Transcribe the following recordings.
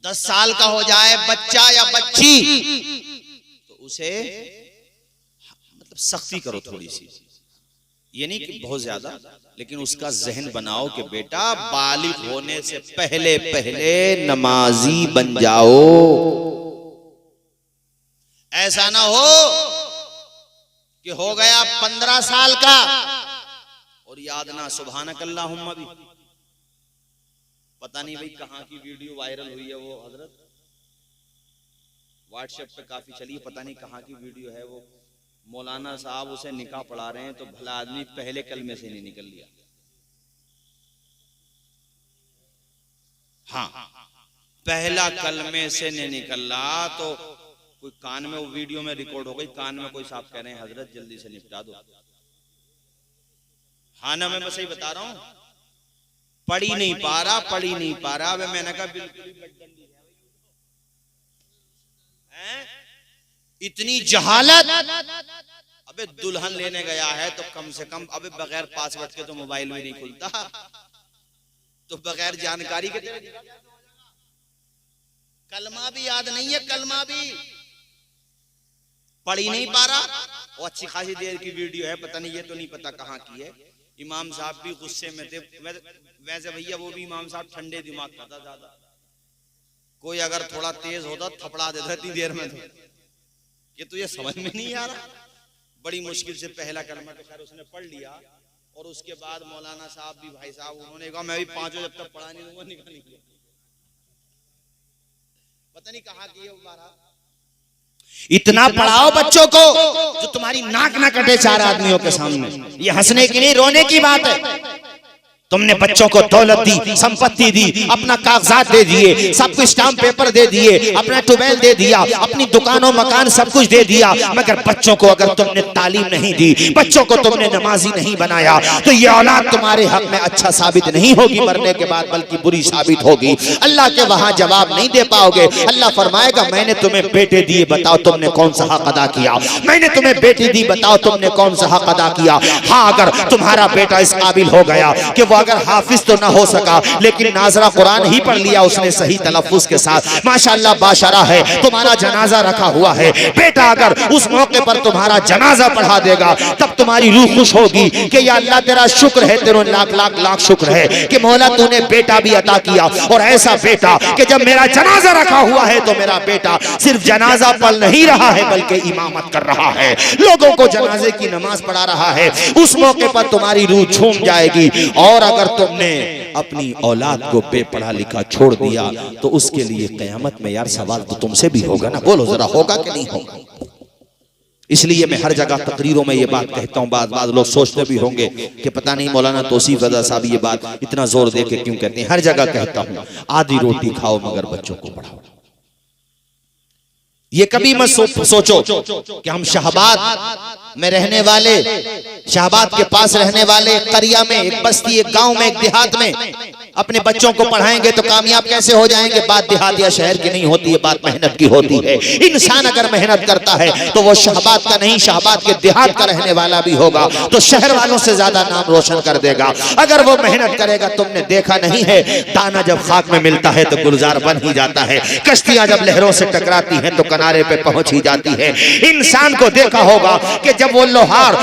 10 साल का हो जाए बच्चा या बच्ची तो उसे मतलब सख्ती करो थोड़ी सी, ये नहीं कि बहुत ज्यादा, लेकिन उसका जहन बनाओ कि बेटा बालिग होने से पहले पहले नमाजी बन जाओ। ऐसा ना हो कि हो गया 15 साल का और याद ना सुभानक अल्लाहुम्मा भी। पता नहीं भाई कहाँ की वीडियो वायरल हुई है, वो हजरत व्हाट्सएप पे काफी चली है, पता नहीं कहाँ की वीडियो है। वो मौलाना साहब उसे निकाह पढ़ा रहे हैं तो भला आदमी पहले कलमे से नहीं निकल लिया। हाँ, पहला कलमे से नहीं निकल रहा तो कोई कान में, वो वीडियो में रिकॉर्ड हो गई, कान में कोई साहब कह रहे हैं हजरत जल्दी से निपटा दो। हाँ ना, मैं सही बता रहा हूं, पढ़ी नहीं पा रहा, पढ़ी नहीं पा रहा। वे मैंने कहा बिल्कुल इतनी जहालत। अबे दुल्हन लेने गया है तो कम से कम, अबे बगैर पासवर्ड के तो मोबाइल भी नहीं खुलता, तो बगैर जानकारी के कलमा भी याद नहीं है, कलमा भी पढ़ी नहीं पा रहा। और अच्छी खासी देर की वीडियो है, पता नहीं, ये तो नहीं पता कहाँ की है। इमाम साहब भी गुस्से में थे। वैसे भैया वो भी इमाम साहब ठंडे दिमाग का था ज्यादा, कोई अगर थोड़ा तेज होता थपड़ा देता इतनी देर में। तो ये तो ये समझ में नहीं आ रहा। बड़ी मुश्किल से पहला कलमा तो खैर उसने पढ़ लिया, और उसके बाद मौलाना साहब भी, भाई साहब, उन्होंने कहा मैं भी 5 जब तक पढ़ा नहीं दूंगा निकल नहीं। पता नहीं कहाँ की है वो बारह। इतना पढ़ाओ बच्चों को जो तुम्हारी नाक ना कटे 4 आदमियों के सामने। ये हंसने की नहीं, रोने की बात है। तुमने बच्चों को दौलत दी, संपत्ति दी, अपना कागजात दे दिए, सब कुछ स्टाम्प पेपर दे दिए, अपना ट्यूबवेल दे दिया, अपनी दुकानों मकान सब कुछ दे दिया, मगर बच्चों को अगर तुमने तालीम नहीं दी, बच्चों को तुमने नमाजी नहीं बनाया, तो ये औलाद तुम्हारे हक में अच्छा साबित नहीं होगी मरने के बाद, बल्कि बुरी साबित होगी। अल्लाह के वहां जवाब नहीं दे पाओगे। अल्लाह फरमाएगा मैंने तुम्हें बेटे दिए, बताओ तुमने कौन सा हक अदा किया। मैंने तुम्हें बेटी दी, बताओ तुमने कौन सा हक अदा किया। हाँ, अगर तुम्हारा बेटा इस काबिल हो गया कि वो अगर हाफिज तो ना हो सका, लेकिन नाजरा कुरान ही पढ़ लिया उसने सही तलफ्फुज के साथ, माशाअल्लाह बाशरा है, तुम्हारा जनाजा रखा हुआ है। बेटा अगर उस मौके पर तुम्हारा जनाजा पढ़ा देगा, तब तुम्हारी रूह खुश होगी कि या अल्लाह तेरा शुक्र है, तेरे लाख लाख लाख शुक्र है कि मौला तूने बेटा भी अता किया, और ऐसा बेटा कि जब मेरा जनाजा रखा हुआ है तो मेरा बेटा सिर्फ जनाजा पढ़ नहीं रहा है बल्कि इमामत कर रहा है, लोगों को जनाजे की नमाज पढ़ा रहा है। उस मौके पर तुम्हारी रूह झूम जाएगी। और अगर तुमने अपनी औलाद को बेपढ़ा लिखा छोड़ दिया तो उसके लिए कयामत में यार सवाल तो तुमसे भी होगा ना। बोलो जरा, होगा कि नहीं होगा? इसलिए मैं हर जगह तकरीरों में ये बात कहता हूँ। बाद लोग सोचते भी होंगे कि पता नहीं मौलाना तौसीफ रज़ा साहब ये बात इतना जोर दे के क्यों कहते हैं। हर जगह कहता हूँ, आधी रोटी खाओ मगर बच्चों को पढ़ाओ। ये कभी मत सोचो कि हम शाहबाद में रहने वाले, शाहबाद के पास रहने वाले करिया में, एक बस्ती, एक गांव में, एक देहात में अपने बच्चों को पढ़ाएंगे तो कामयाब कैसे हो जाएंगे। बात देहात या शहर की नहीं होती है, बात मेहनत की होती है। इंसान अगर मेहनत करता है तो वो शाहबाद का नहीं, शाहबाद के देहात का रहने वाला भी होगा तो शहर वालों से ज्यादा नाम रोशन कर देगा अगर वो मेहनत करेगा। तुमने देखा नहीं है, दाना जब खाक में मिलता है तो गुलजार बन ही जाता है, कश्तियां जब लहरों से टकराती हैं तो किनारे पे पहुंच ही जाती है। इंसान को देखा होगा कि जब वो लोहार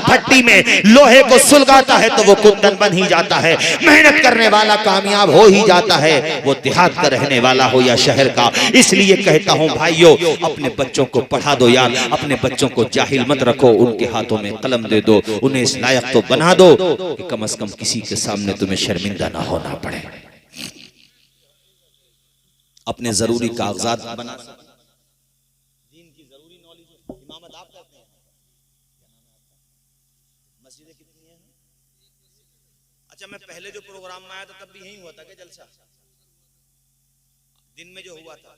भट्टी में लोहे को सुलगाता है तो वो कुंदन बन ही जाता है। मेहनत करने वाला कामयाब हो ही जाता है, वो देहात का रहने वाला हो या शहर का। इसलिए कहता हूं भाइयों, अपने बच्चों को पढ़ा दो यार, अपने बच्चों को जाहिल मत रखो, उनके हाथों में कलम दे दो, उन्हें इस लायक तो बना दो कि कम से कम किसी के सामने तुम्हें शर्मिंदा ना होना पड़े। अपने जरूरी कागजात बना, दीन की जरूरी नॉलेज, इमामत आप करते हैं। मस्जिदें कितनी हैं? अच्छा, मैं पहले जो प्रोग्राम में आया था तब भी यही हुआ था क्या जलसा? दिन में जो हुआ था।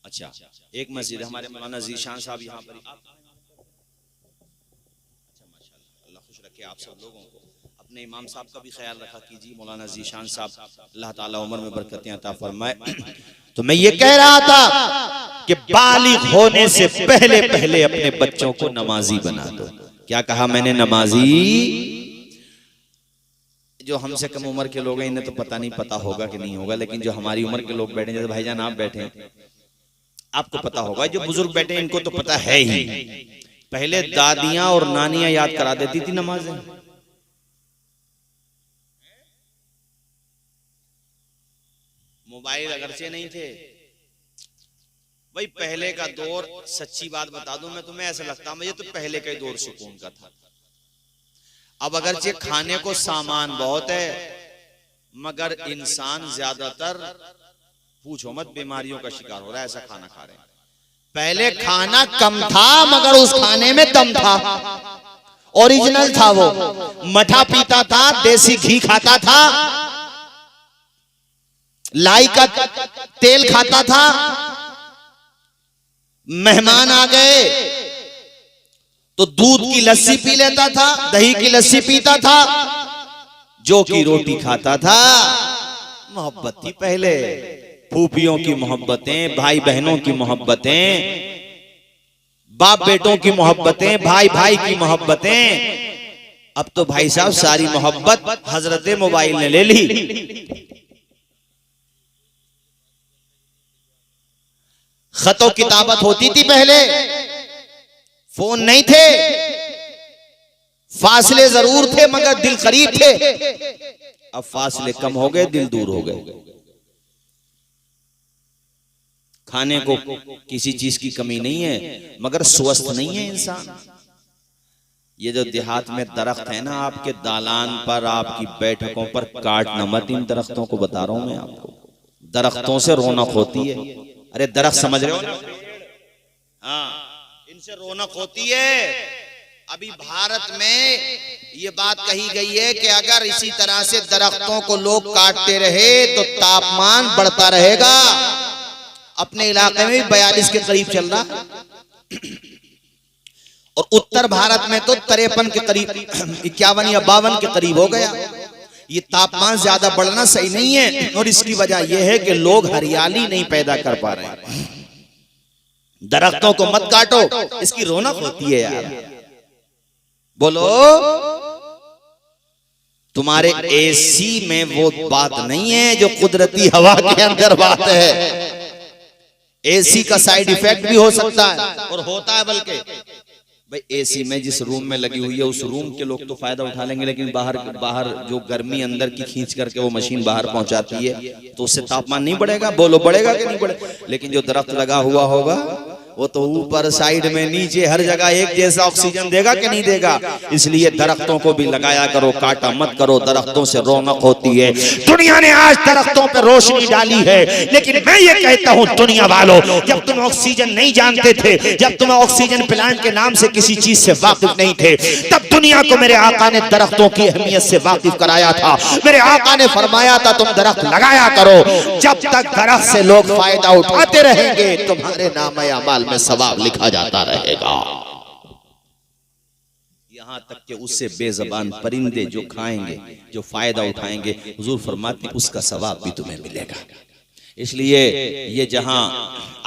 अच्छा, एक मस्जिद हमारे मौलाना ज़ीशान साहब यहाँ पर। अच्छा माशाल्लाह, अल्लाह खुश रखे आप सब लोगों को। अपने इमाम साहब का भी ख्याल रखा कीजिए, मौलाना ज़ीशान साहब, अल्लाह ताला उम्र में बरकतें अता फरमाए। तो मैं ये कह रहा था कि बालिग होने से पहले पहले अपने बच्चों को नमाजी बना दो। क्या कहा मैंने? नमाजी। जो हमसे कम उम्र के लोग हैं इन्हें तो पता नहीं, पता होगा कि नहीं होगा, लेकिन जो हमारी उम्र के लोग बैठे, जैसे भाईजान आप बैठे हैं, आपको पता होगा, जो बुजुर्ग बैठे हैं इनको तो पता है ही। पहले दादियां और नानियां याद करा देती थी नमाजें। मोबाइल अगरचे नहीं थे भाई, पहले का दौर, सच्ची बात बता दूं मैं तुम्हें, ऐसा लगता मुझे तो पहले का दौर सुकून का था। अब अगरचे खाने को सामान बहुत है, मगर इंसान ज्यादातर पूछो मत बीमारियों का शिकार हो रहा है, ऐसा खाना खा रहे हैं। पहले खाना कम था मगर उस खाने में दम था, ओरिजिनल था। वो मठा पीता था, देसी घी खाता था, लाई का तेल खाता था। मेहमान आ गए तो दूध की लस्सी पी लेता था, दही की लस्सी पीता था, जौ की रोटी खाता था। मोहब्बत थी पहले, फूफियों की मोहब्बतें, भाई बहनों की मोहब्बतें, बाप बेटों की मोहब्बतें, भाई भाई की मोहब्बतें। अब तो भाई साहब सारी मोहब्बत हजरत मोबाइल ने ले ली। खतो किताबत होती थी पहले, फोन नहीं थे, फासले जरूर थे मगर दिल करीब थे। अब फासले कम हो गए, दिल दूर हो गए। खाने को किसी चीज की कमी नहीं है मगर स्वस्थ नहीं है इंसान। ये जो देहात में दरख्त है ना, आपके दालान पर, आपकी बैठकों पर काटना मत। इन दरख्तों को बता रहा हूं मैं आपको, दरख्तों से रौनक होती है। अरे दरख्त समझ रहे हो ना? हाँ, इनसे रौनक होती है। अभी भारत में ये बात कही गई है कि अगर इसी तरह से दरख्तों को लोग काटते रहे तो तापमान बढ़ता रहेगा। अपने इलाके में 42 के करीब चल रहा, और उत्तर भारत में तो 53 के करीब, 51 या 52 के करीब हो गया। ये तापमान ज्यादा बढ़ना सही नहीं है, और इसकी वजह यह है कि लोग हरियाली नहीं पैदा कर पा रहे हैं। दरख्तों को मत काटो, इसकी रौनक होती है यार। बोलो, तुम्हारे एसी में वो बात नहीं है जो कुदरती हवा के अंदर बात है। एसी का साइड इफेक्ट भी हो सकता है, और होता है बल्कि। भाई एसी में जिस रूम में लगी हुई है उस रूम के लोग तो फायदा उठा लेंगे, लेकिन बाहर जो गर्मी अंदर की खींच करके वो मशीन बाहर पहुंचाती है, तो उससे तापमान नहीं बढ़ेगा। बोलो बढ़ेगा कि नहीं बढ़ेगा? लेकिन जो दरख्त लगा हुआ होगा वो तो ऊपर, साइड में, नीचे, हर जगह एक जैसा ऑक्सीजन देगा कि नहीं देगा? इसलिए दरख्तों को भी लगाया करो, काटा मत करो। दरख्तों से रौनक होती है। दुनिया ने आज दरख्तों पर रोशनी डाली है, लेकिन मैं ये कहता हूं दुनिया वालों, जब तुम ऑक्सीजन नहीं जानते थे, जब तुम ऑक्सीजन प्लांट के नाम से किसी चीज से वाकिफ नहीं थे, तब दुनिया को मेरे आका ने दरख्तों की अहमियत से वाकिफ कराया था। मेरे आका ने फरमाया था तुम दरख्त लगाया करो। जब तक दरख्त से लोग फायदा उठाते रहेंगे, तुम्हारे नामे अमाल में सवाब लिखा जाता रहेगा। यहां तक कि उससे बेज़बान परिंदे जो खाएंगे, जो फायदा उठाएंगे, हुजूर फरमाते उसका सवाब भी तुम्हें मिलेगा। इसलिए ये जहां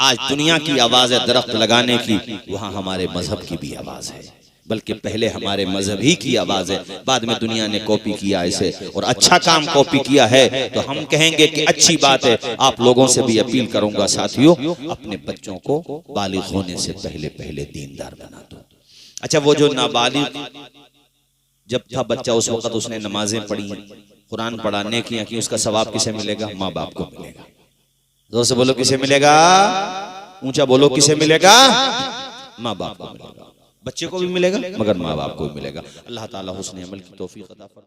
आज दुनिया की आवाज है दरख्त लगाने की, वहां हमारे मजहब की भी आवाज है। बल्कि पहले हमारे मजहब ही की आवाज है, बाद में दुनिया ने कॉपी किया इसे, और अच्छा काम कॉपी किया है तो हम कहेंगे कि अच्छी बात है। आप लोगों से भी अपील करूंगा साथियों, अपने बच्चों को बालिग होने से पहले पहले दीनदार बना दो। अच्छा, वो जो नाबालिग जब था बच्चा, उस वक्त उसने नमाजें पढ़ी, कुरान पढ़ाने की, उसका सवाब किसे मिलेगा? माँ बाप को मिलेगा। जोर से बोलो किसे मिलेगा? ऊंचा बोलो किसे मिलेगा? माँ बाप को मिलेगा। बच्चे को भी मिलेगा मगर माँ बाप को भी मिलेगा। अल्लाह ताला हुस्न अमल की तौफीक अता फरमाए।